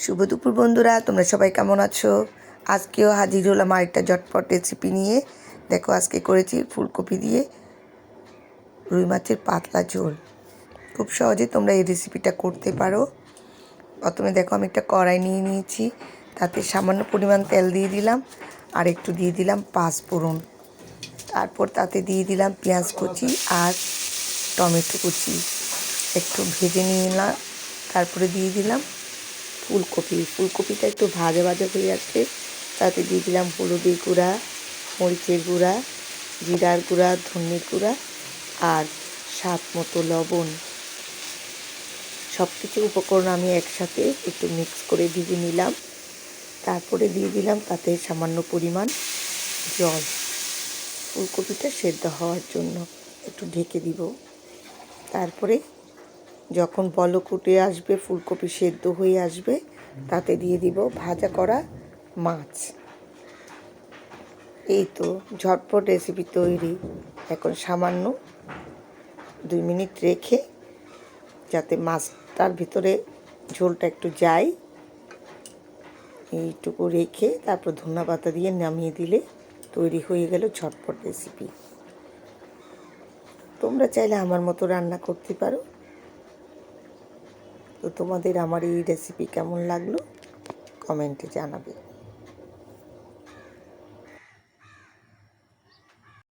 শুভ দুপুর বন্ধুরা, তোমরা সবাই কেমন আছো? আজকেও হাজির হলাম আরেকটা ঝটপট রেসিপি নিয়ে। দেখো, আজকে করেছি ফুলকপি দিয়ে রুই মাছের পাতলা ঝোল। খুব সহজে তোমরা এই রেসিপিটা করতে পারো। প্রথমে দেখো, আমি একটা কড়াই নিয়ে নিয়েছি, তাতে সামান্য পরিমাণ তেল দিয়ে দিলাম, আর একটু দিয়ে দিলাম পাঁচফোড়ন। তারপর তাতে দিয়ে দিলাম পেঁয়াজ কুচি আর টমেটো কুচি, একটু ভেজে নিলাম। তারপরে দিয়ে দিলাম ফুলকপিটা একটু ভাজা ভাজা হয়ে আসছে, তাতে দিয়ে দিলাম হলুদের গুঁড়া, মরিচের গুঁড়া, জিরার গুঁড়া, ধনের গুঁড়া আর স্বাদ মতো লবণ। সব কিছু উপকরণ আমি একসাথে একটু মিক্স করে ভেজে নিলাম। তারপরে দিয়ে দিলাম তাতে সামান্য পরিমাণ জল, ফুলকপিটা সেদ্ধ হওয়ার জন্য একটু ঢেকে দিব। তারপরে যখন বলক উঠে আসবে, ফুলকপি সেদ্ধ হয়ে আসবে, তাতে দিয়ে দিব ভাজা করা মাছ। এই তো ঝটপট রেসিপি তৈরি। এখন সামান্য 2 মিনিট রেখে, যাতে মাছটার ভিতরে ঝোলটা একটু যায়, এইটুকু রেখে তারপর ধনেপাতা দিয়ে নামিয়ে দিলে তৈরি হয়ে গেল ঝটপট রেসিপি। তোমরা চাইলে আমার মতো রান্না করতে পারো। তো তোমাদের আমার এই রেসিপি কেমন লাগলো কমেন্টে জানাবে।